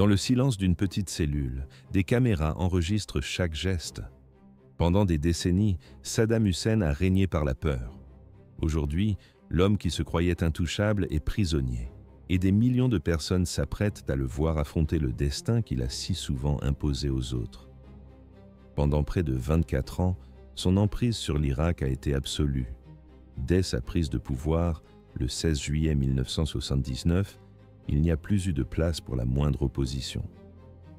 Dans le silence d'une petite cellule, des caméras enregistrent chaque geste. Pendant des décennies, Saddam Hussein a régné par la peur. Aujourd'hui, l'homme qui se croyait intouchable est prisonnier, et des millions de personnes s'apprêtent à le voir affronter le destin qu'il a si souvent imposé aux autres. Pendant près de 24 ans, son emprise sur l'Irak a été absolue. Dès sa prise de pouvoir, le 16 juillet 1979, il n'y a plus eu de place pour la moindre opposition.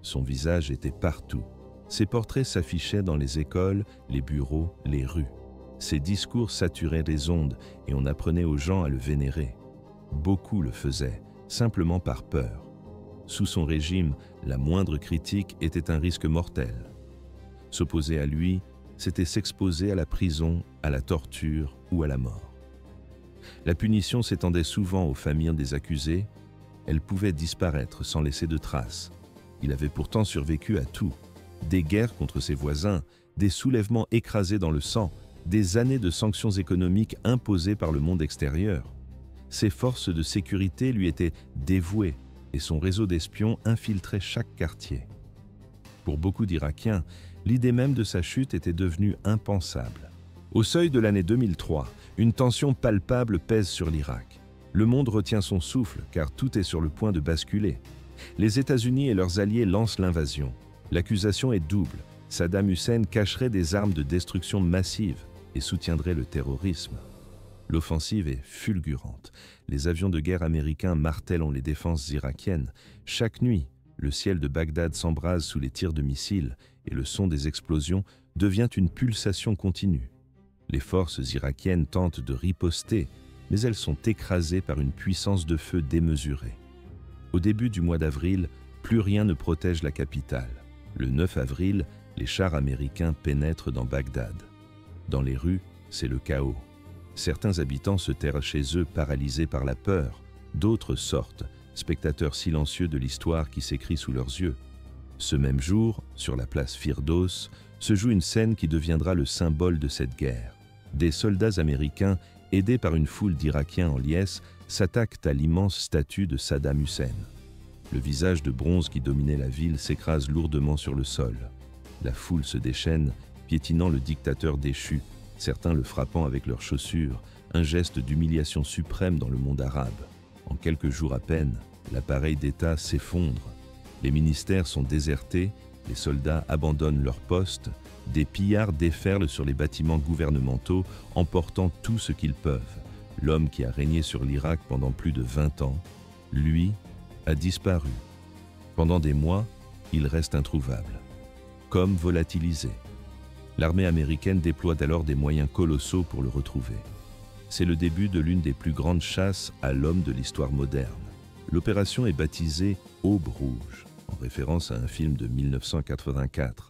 Son visage était partout. Ses portraits s'affichaient dans les écoles, les bureaux, les rues. Ses discours saturaient les ondes et on apprenait aux gens à le vénérer. Beaucoup le faisaient, simplement par peur. Sous son régime, la moindre critique était un risque mortel. S'opposer à lui, c'était s'exposer à la prison, à la torture ou à la mort. La punition s'étendait souvent aux familles des accusés. Elle pouvait disparaître sans laisser de traces. Il avait pourtant survécu à tout. Des guerres contre ses voisins, des soulèvements écrasés dans le sang, des années de sanctions économiques imposées par le monde extérieur. Ses forces de sécurité lui étaient dévouées et son réseau d'espions infiltrait chaque quartier. Pour beaucoup d'Irakiens, l'idée même de sa chute était devenue impensable. Au seuil de l'année 2003, une tension palpable pèse sur l'Irak. Le monde retient son souffle car tout est sur le point de basculer. Les États-Unis et leurs alliés lancent l'invasion. L'accusation est double. Saddam Hussein cacherait des armes de destruction massive et soutiendrait le terrorisme. L'offensive est fulgurante. Les avions de guerre américains martèlent les défenses irakiennes. Chaque nuit, le ciel de Bagdad s'embrase sous les tirs de missiles et le son des explosions devient une pulsation continue. Les forces irakiennes tentent de riposter, mais elles sont écrasées par une puissance de feu démesurée. Au début du mois d'avril, plus rien ne protège la capitale. Le 9 avril, les chars américains pénètrent dans Bagdad. Dans les rues, c'est le chaos. Certains habitants se terrent chez eux paralysés par la peur. D'autres sortent, spectateurs silencieux de l'histoire qui s'écrit sous leurs yeux. Ce même jour, sur la place Firdos, se joue une scène qui deviendra le symbole de cette guerre. Des soldats américains, aidés par une foule d'Irakiens en liesse, s'attaquent à l'immense statue de Saddam Hussein. Le visage de bronze qui dominait la ville s'écrase lourdement sur le sol. La foule se déchaîne, piétinant le dictateur déchu, certains le frappant avec leurs chaussures, un geste d'humiliation suprême dans le monde arabe. En quelques jours à peine, l'appareil d'État s'effondre. Les ministères sont désertés, les soldats abandonnent leurs postes, des pillards déferlent sur les bâtiments gouvernementaux, emportant tout ce qu'ils peuvent. L'homme qui a régné sur l'Irak pendant plus de 20 ans, lui, a disparu. Pendant des mois, il reste introuvable, comme volatilisé. L'armée américaine déploie alors des moyens colossaux pour le retrouver. C'est le début de l'une des plus grandes chasses à l'homme de l'histoire moderne. L'opération est baptisée « Aube rouge », en référence à un film de 1984.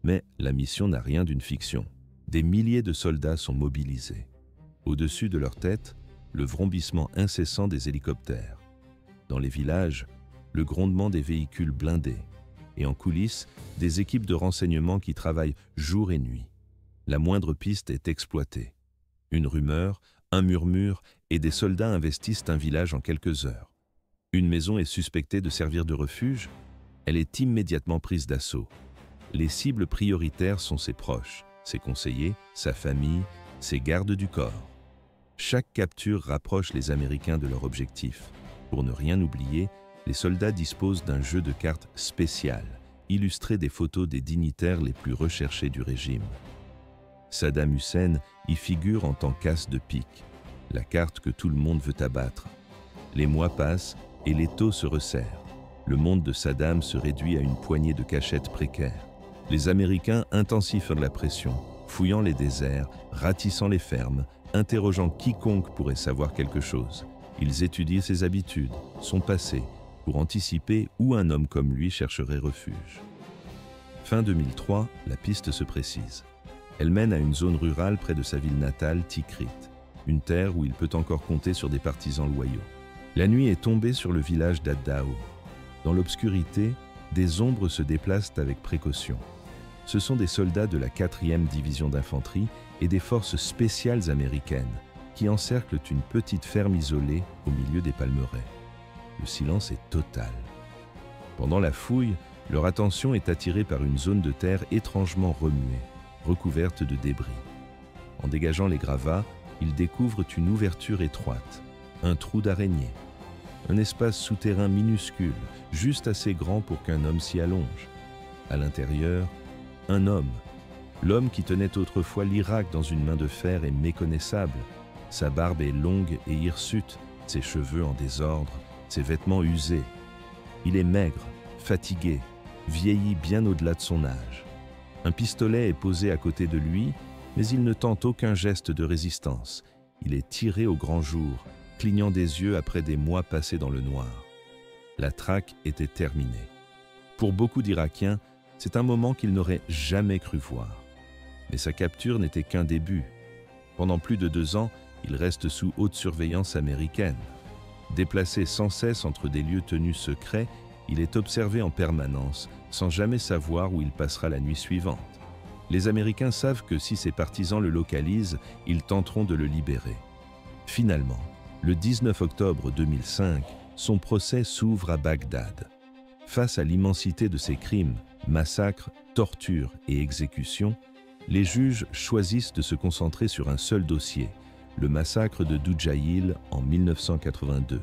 Mais la mission n'a rien d'une fiction. Des milliers de soldats sont mobilisés. Au-dessus de leur tête, le vrombissement incessant des hélicoptères. Dans les villages, le grondement des véhicules blindés. Et en coulisses, des équipes de renseignement qui travaillent jour et nuit. La moindre piste est exploitée. Une rumeur, un murmure et des soldats investissent un village en quelques heures. Une maison est suspectée de servir de refuge. Elle est immédiatement prise d'assaut. Les cibles prioritaires sont ses proches, ses conseillers, sa famille, ses gardes du corps. Chaque capture rapproche les Américains de leur objectif. Pour ne rien oublier, les soldats disposent d'un jeu de cartes spécial, illustré des photos des dignitaires les plus recherchés du régime. Saddam Hussein y figure en tant qu'as de pique, la carte que tout le monde veut abattre. Les mois passent et l'étau se resserre. Le monde de Saddam se réduit à une poignée de cachettes précaires. Les Américains intensifient la pression, fouillant les déserts, ratissant les fermes, interrogeant quiconque pourrait savoir quelque chose. Ils étudient ses habitudes, son passé, pour anticiper où un homme comme lui chercherait refuge. Fin 2003, la piste se précise. Elle mène à une zone rurale près de sa ville natale, Tikrit, une terre où il peut encore compter sur des partisans loyaux. La nuit est tombée sur le village d'Ad-Daour. Dans l'obscurité, des ombres se déplacent avec précaution. Ce sont des soldats de la 4e division d'infanterie et des forces spéciales américaines qui encerclent une petite ferme isolée au milieu des palmeraies. Le silence est total. Pendant la fouille, leur attention est attirée par une zone de terre étrangement remuée, recouverte de débris. En dégageant les gravats, ils découvrent une ouverture étroite, un trou d'araignée, un espace souterrain minuscule, juste assez grand pour qu'un homme s'y allonge. À l'intérieur, un homme. L'homme qui tenait autrefois l'Irak dans une main de fer est méconnaissable. Sa barbe est longue et hirsute, ses cheveux en désordre, ses vêtements usés. Il est maigre, fatigué, vieilli bien au-delà de son âge. Un pistolet est posé à côté de lui, mais il ne tente aucun geste de résistance. Il est tiré au grand jour, clignant des yeux après des mois passés dans le noir. La traque était terminée. Pour beaucoup d'Irakiens, c'est un moment qu'ils n'auraient jamais cru voir. Mais sa capture n'était qu'un début. Pendant plus de 2 ans, il reste sous haute surveillance américaine. Déplacé sans cesse entre des lieux tenus secrets, il est observé en permanence, sans jamais savoir où il passera la nuit suivante. Les Américains savent que si ses partisans le localisent, ils tenteront de le libérer. Finalement, le 19 octobre 2005, son procès s'ouvre à Bagdad. Face à l'immensité de ses crimes, massacres, tortures et exécutions, les juges choisissent de se concentrer sur un seul dossier, le massacre de Dujaïl en 1982.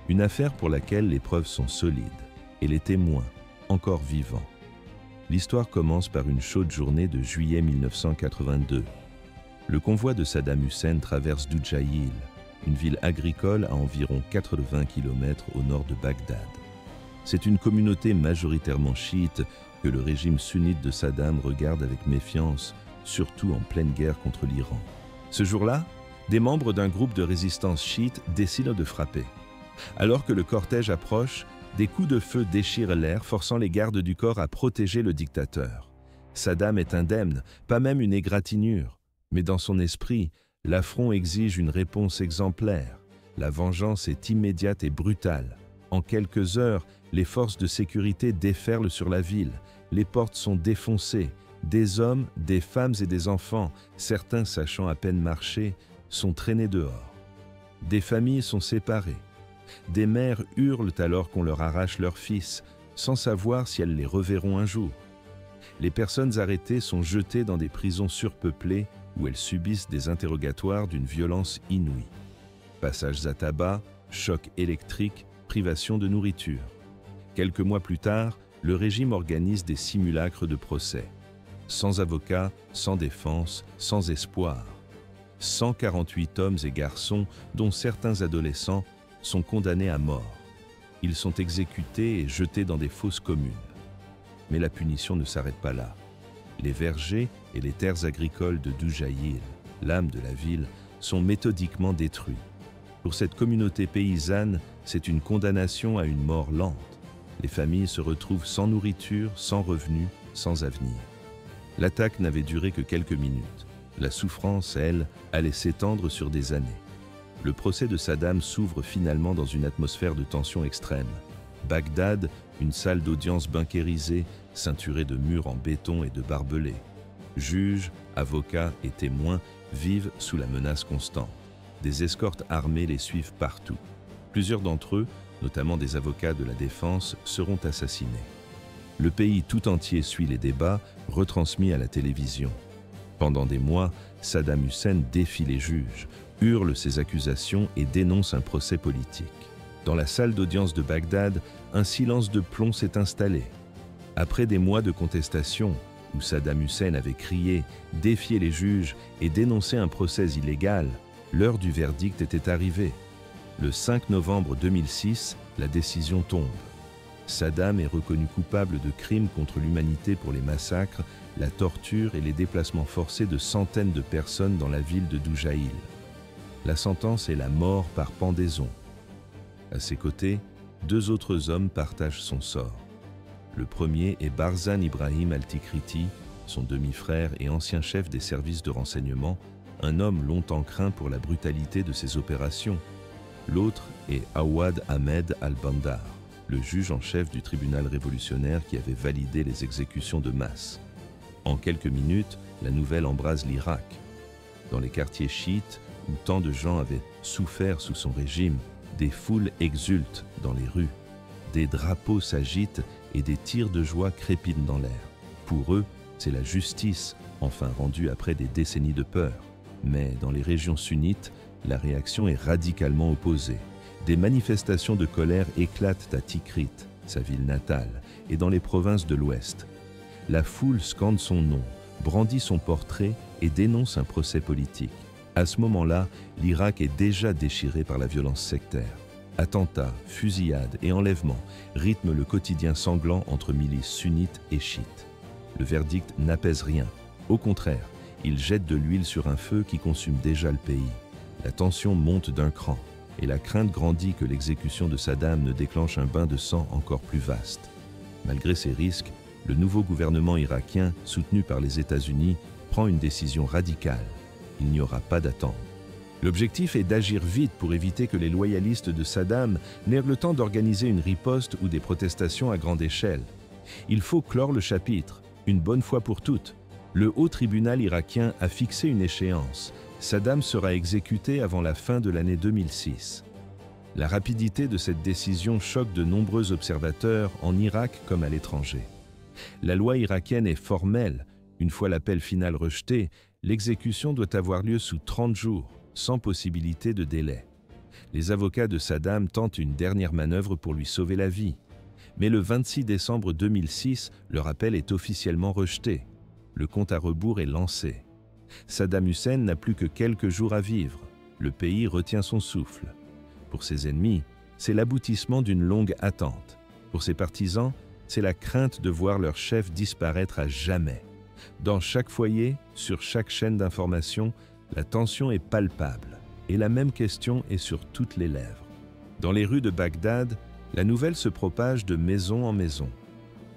Une affaire pour laquelle les preuves sont solides et les témoins encore vivants. L'histoire commence par une chaude journée de juillet 1982. Le convoi de Saddam Hussein traverse Dujaïl, une ville agricole à environ 80 km au nord de Bagdad. C'est une communauté majoritairement chiite que le régime sunnite de Saddam regarde avec méfiance, surtout en pleine guerre contre l'Iran. Ce jour-là, des membres d'un groupe de résistance chiite décident de frapper. Alors que le cortège approche, des coups de feu déchirent l'air, forçant les gardes du corps à protéger le dictateur. Saddam est indemne, pas même une égratignure. Mais dans son esprit, l'affront exige une réponse exemplaire. La vengeance est immédiate et brutale. En quelques heures, les forces de sécurité déferlent sur la ville. Les portes sont défoncées. Des hommes, des femmes et des enfants, certains sachant à peine marcher, sont traînés dehors. Des familles sont séparées. Des mères hurlent alors qu'on leur arrache leurs fils, sans savoir si elles les reverront un jour. Les personnes arrêtées sont jetées dans des prisons surpeuplées où elles subissent des interrogatoires d'une violence inouïe. Passages à tabac, chocs électriques, privation de nourriture. Quelques mois plus tard, le régime organise des simulacres de procès. Sans avocat, sans défense, sans espoir. 148 hommes et garçons, dont certains adolescents, sont condamnés à mort. Ils sont exécutés et jetés dans des fosses communes. Mais la punition ne s'arrête pas là. Les vergers et les terres agricoles de Dujaïl, l'âme de la ville, sont méthodiquement détruits. Pour cette communauté paysanne, c'est une condamnation à une mort lente. Les familles se retrouvent sans nourriture, sans revenus, sans avenir. L'attaque n'avait duré que quelques minutes. La souffrance, elle, allait s'étendre sur des années. Le procès de Saddam s'ouvre finalement dans une atmosphère de tension extrême. Bagdad, une salle d'audience bunkérisée, ceinturée de murs en béton et de barbelés. Juges, avocats et témoins vivent sous la menace constante. Des escortes armées les suivent partout. Plusieurs d'entre eux, notamment des avocats de la défense, seront assassinés. Le pays tout entier suit les débats, retransmis à la télévision. Pendant des mois, Saddam Hussein défie les juges, hurle ses accusations et dénonce un procès politique. Dans la salle d'audience de Bagdad, un silence de plomb s'est installé. Après des mois de contestation, où Saddam Hussein avait crié, défié les juges et dénoncé un procès illégal, l'heure du verdict était arrivée. Le 5 novembre 2006, la décision tombe. Saddam est reconnu coupable de crimes contre l'humanité pour les massacres, la torture et les déplacements forcés de centaines de personnes dans la ville de Dujaïl. La sentence est la mort par pendaison. À ses côtés, 2 autres hommes partagent son sort. Le premier est Barzan Ibrahim Al-Tikriti, son demi-frère et ancien chef des services de renseignement, un homme longtemps craint pour la brutalité de ses opérations. L'autre est Awad Ahmed Al-Bandar, le juge en chef du tribunal révolutionnaire qui avait validé les exécutions de masse. En quelques minutes, la nouvelle embrase l'Irak. Dans les quartiers chiites, où tant de gens avaient souffert sous son régime, des foules exultent dans les rues. Des drapeaux s'agitent et des tirs de joie crépitent dans l'air. Pour eux, c'est la justice, enfin rendue après des décennies de peur. Mais dans les régions sunnites, la réaction est radicalement opposée. Des manifestations de colère éclatent à Tikrit, sa ville natale, et dans les provinces de l'Ouest. La foule scande son nom, brandit son portrait et dénonce un procès politique. À ce moment-là, l'Irak est déjà déchiré par la violence sectaire. Attentats, fusillades et enlèvements rythment le quotidien sanglant entre milices sunnites et chiites. Le verdict n'apaise rien. Au contraire, il jette de l'huile sur un feu qui consume déjà le pays. La tension monte d'un cran et la crainte grandit que l'exécution de Saddam ne déclenche un bain de sang encore plus vaste. Malgré ces risques, le nouveau gouvernement irakien, soutenu par les États-Unis, prend une décision radicale. Il n'y aura pas d'attente. L'objectif est d'agir vite pour éviter que les loyalistes de Saddam n'aient le temps d'organiser une riposte ou des protestations à grande échelle. Il faut clore le chapitre, une bonne fois pour toutes. Le haut tribunal irakien a fixé une échéance. Saddam sera exécuté avant la fin de l'année 2006. La rapidité de cette décision choque de nombreux observateurs en Irak comme à l'étranger. La loi irakienne est formelle. Une fois l'appel final rejeté, l'exécution doit avoir lieu sous 30 jours, sans possibilité de délai. Les avocats de Saddam tentent une dernière manœuvre pour lui sauver la vie. Mais le 26 décembre 2006, leur appel est officiellement rejeté. Le compte à rebours est lancé. Saddam Hussein n'a plus que quelques jours à vivre. Le pays retient son souffle. Pour ses ennemis, c'est l'aboutissement d'une longue attente. Pour ses partisans, c'est la crainte de voir leur chef disparaître à jamais. Dans chaque foyer, sur chaque chaîne d'information, la tension est palpable et la même question est sur toutes les lèvres. Dans les rues de Bagdad, la nouvelle se propage de maison en maison.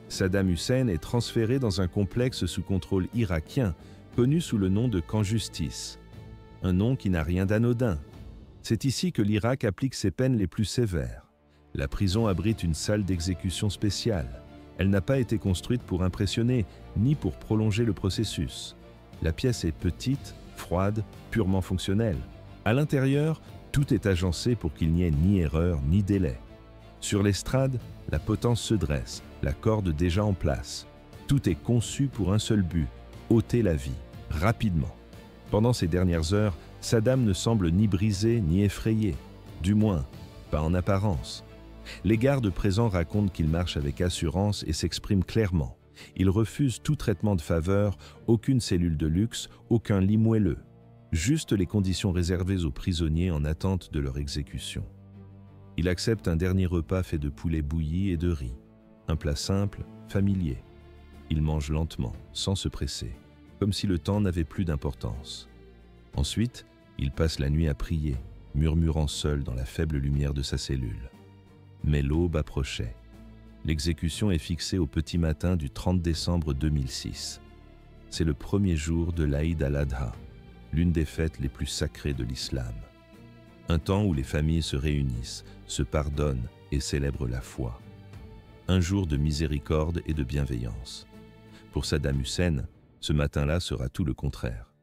Saddam Hussein est transféré dans un complexe sous contrôle irakien, connu sous le nom de camp justice. Un nom qui n'a rien d'anodin. C'est ici que l'Irak applique ses peines les plus sévères. La prison abrite une salle d'exécution spéciale. Elle n'a pas été construite pour impressionner, ni pour prolonger le processus. La pièce est petite, froide, purement fonctionnelle. À l'intérieur, tout est agencé pour qu'il n'y ait ni erreur ni délai. Sur l'estrade, la potence se dresse, la corde déjà en place. Tout est conçu pour un seul but, ôter la vie, rapidement. Pendant ces dernières heures, Saddam ne semble ni brisé ni effrayé. Du moins, pas en apparence. Les gardes présents racontent qu'il marche avec assurance et s'exprime clairement. Il refuse tout traitement de faveur, aucune cellule de luxe, aucun lit moelleux. Juste les conditions réservées aux prisonniers en attente de leur exécution. Il accepte un dernier repas fait de poulet bouilli et de riz. Un plat simple, familier. Il mange lentement, sans se presser, comme si le temps n'avait plus d'importance. Ensuite, il passe la nuit à prier, murmurant seul dans la faible lumière de sa cellule. Mais l'aube approchait. L'exécution est fixée au petit matin du 30 décembre 2006. C'est le premier jour de l'Aïd al-Adha, l'une des fêtes les plus sacrées de l'islam. Un temps où les familles se réunissent, se pardonnent et célèbrent la foi. Un jour de miséricorde et de bienveillance. Pour Saddam Hussein, ce matin-là sera tout le contraire.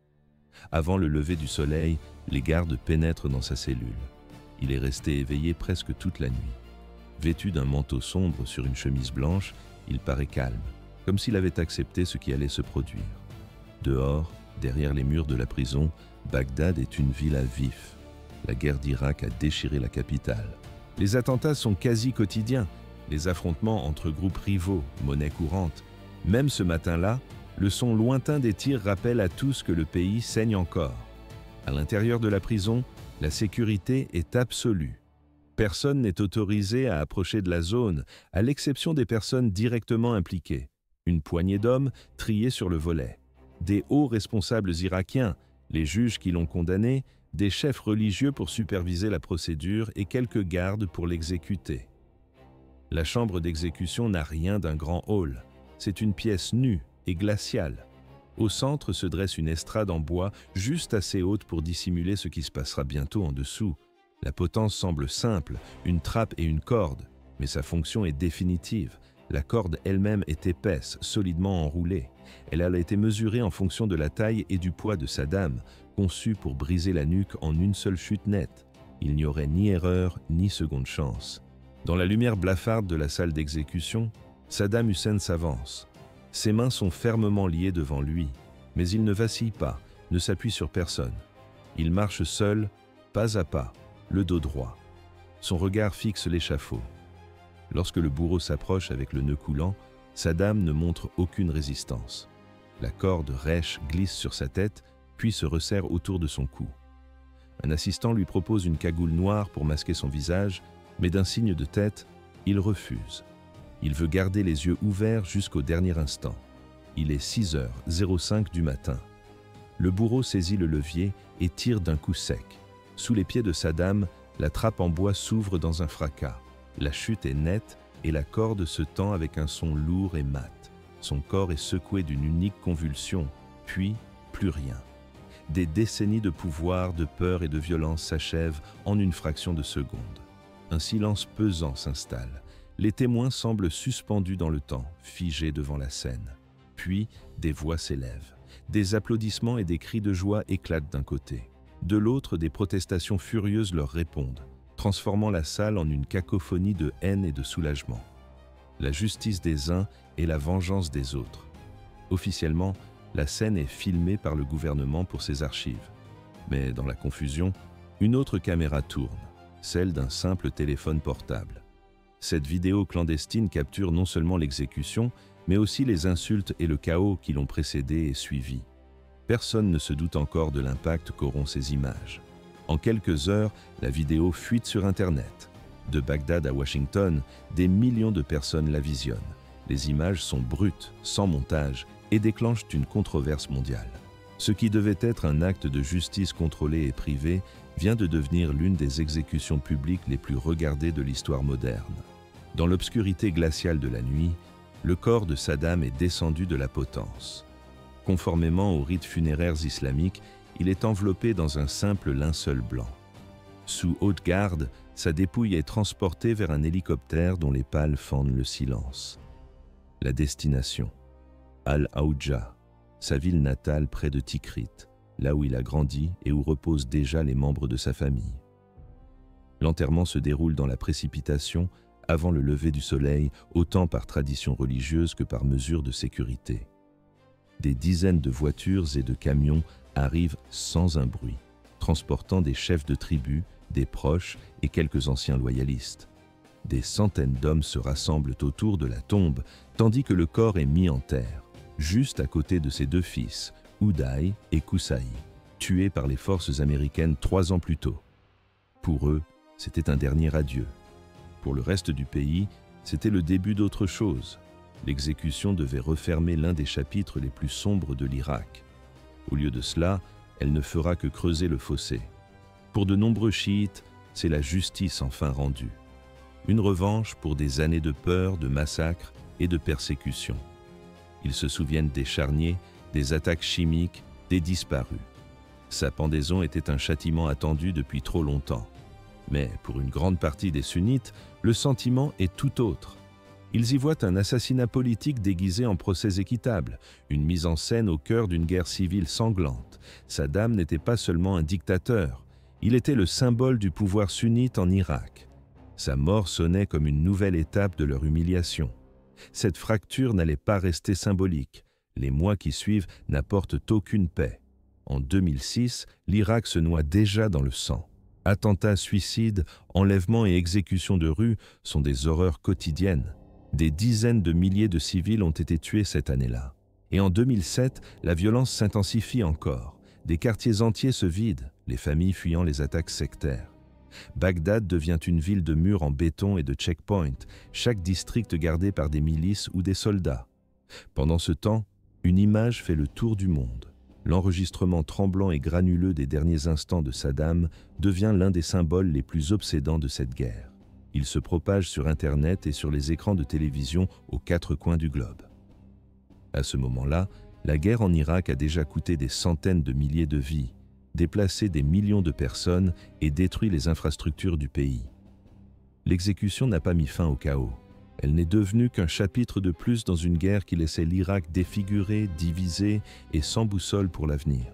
Avant le lever du soleil, les gardes pénètrent dans sa cellule. Il est resté éveillé presque toute la nuit. Vêtu d'un manteau sombre sur une chemise blanche, il paraît calme, comme s'il avait accepté ce qui allait se produire. Dehors, derrière les murs de la prison, Bagdad est une ville à vif. La guerre d'Irak a déchiré la capitale. Les attentats sont quasi quotidiens, les affrontements entre groupes rivaux, monnaie courante. Même ce matin-là, le son lointain des tirs rappelle à tous que le pays saigne encore. À l'intérieur de la prison, la sécurité est absolue. Personne n'est autorisé à approcher de la zone, à l'exception des personnes directement impliquées. Une poignée d'hommes triés sur le volet. Des hauts responsables irakiens, les juges qui l'ont condamné, des chefs religieux pour superviser la procédure et quelques gardes pour l'exécuter. La chambre d'exécution n'a rien d'un grand hall. C'est une pièce nue et glaciale. Au centre se dresse une estrade en bois juste assez haute pour dissimuler ce qui se passera bientôt en dessous. La potence semble simple, une trappe et une corde, mais sa fonction est définitive. La corde elle-même est épaisse, solidement enroulée. Elle a été mesurée en fonction de la taille et du poids de Saddam, conçue pour briser la nuque en une seule chute nette. Il n'y aurait ni erreur ni seconde chance. Dans la lumière blafarde de la salle d'exécution, Saddam Hussein s'avance. Ses mains sont fermement liées devant lui, mais il ne vacille pas, ne s'appuie sur personne. Il marche seul, pas à pas, le dos droit. Son regard fixe l'échafaud. Lorsque le bourreau s'approche avec le nœud coulant, Saddam ne montre aucune résistance. La corde rêche glisse sur sa tête, puis se resserre autour de son cou. Un assistant lui propose une cagoule noire pour masquer son visage, mais d'un signe de tête, il refuse. Il veut garder les yeux ouverts jusqu'au dernier instant. Il est 6h05 du matin. Le bourreau saisit le levier et tire d'un coup sec. Sous les pieds de Saddam, la trappe en bois s'ouvre dans un fracas. La chute est nette et la corde se tend avec un son lourd et mat. Son corps est secoué d'une unique convulsion, puis plus rien. Des décennies de pouvoir, de peur et de violence s'achèvent en une fraction de seconde. Un silence pesant s'installe. Les témoins semblent suspendus dans le temps, figés devant la scène. Puis, des voix s'élèvent. Des applaudissements et des cris de joie éclatent d'un côté. De l'autre, des protestations furieuses leur répondent, transformant la salle en une cacophonie de haine et de soulagement. La justice des uns et la vengeance des autres. Officiellement, la scène est filmée par le gouvernement pour ses archives. Mais dans la confusion, une autre caméra tourne, celle d'un simple téléphone portable. Cette vidéo clandestine capture non seulement l'exécution, mais aussi les insultes et le chaos qui l'ont précédée et suivie. Personne ne se doute encore de l'impact qu'auront ces images. En quelques heures, la vidéo fuite sur Internet. De Bagdad à Washington, des millions de personnes la visionnent. Les images sont brutes, sans montage, et déclenchent une controverse mondiale. Ce qui devait être un acte de justice contrôlé et privé vient de devenir l'une des exécutions publiques les plus regardées de l'histoire moderne. Dans l'obscurité glaciale de la nuit, le corps de Saddam est descendu de la potence. Conformément aux rites funéraires islamiques, il est enveloppé dans un simple linceul blanc. Sous haute garde, sa dépouille est transportée vers un hélicoptère dont les pales fendent le silence. La destination, Al-Aoudja, sa ville natale près de Tikrit, là où il a grandi et où reposent déjà les membres de sa famille. L'enterrement se déroule dans la précipitation, avant le lever du soleil, autant par tradition religieuse que par mesure de sécurité. Des dizaines de voitures et de camions arrivent sans un bruit, transportant des chefs de tribu, des proches et quelques anciens loyalistes. Des centaines d'hommes se rassemblent autour de la tombe, tandis que le corps est mis en terre, juste à côté de ses deux fils, Uday et Qusay, tués par les forces américaines 3 ans plus tôt. Pour eux, c'était un dernier adieu. Pour le reste du pays, c'était le début d'autre chose. L'exécution devait refermer l'un des chapitres les plus sombres de l'Irak. Au lieu de cela, elle ne fera que creuser le fossé. Pour de nombreux chiites, c'est la justice enfin rendue. Une revanche pour des années de peur, de massacres et de persécutions. Ils se souviennent des charniers, des attaques chimiques, des disparus. Sa pendaison était un châtiment attendu depuis trop longtemps. Mais pour une grande partie des sunnites, le sentiment est tout autre. Ils y voient un assassinat politique déguisé en procès équitable, une mise en scène au cœur d'une guerre civile sanglante. Saddam n'était pas seulement un dictateur, il était le symbole du pouvoir sunnite en Irak. Sa mort sonnait comme une nouvelle étape de leur humiliation. Cette fracture n'allait pas rester symbolique. Les mois qui suivent n'apportent aucune paix. En 2006, l'Irak se noie déjà dans le sang. Attentats, suicides, enlèvements et exécutions de rue sont des horreurs quotidiennes. Des dizaines de milliers de civils ont été tués cette année-là. Et en 2007, la violence s'intensifie encore. Des quartiers entiers se vident, les familles fuyant les attaques sectaires. Bagdad devient une ville de murs en béton et de checkpoints, chaque district gardé par des milices ou des soldats. Pendant ce temps, une image fait le tour du monde. L'enregistrement tremblant et granuleux des derniers instants de Saddam devient l'un des symboles les plus obsédants de cette guerre. Il se propage sur Internet et sur les écrans de télévision aux 4 coins du globe. À ce moment-là, la guerre en Irak a déjà coûté des centaines de milliers de vies, déplacé des millions de personnes et détruit les infrastructures du pays. L'exécution n'a pas mis fin au chaos. Elle n'est devenue qu'un chapitre de plus dans une guerre qui laissait l'Irak défiguré, divisé et sans boussole pour l'avenir.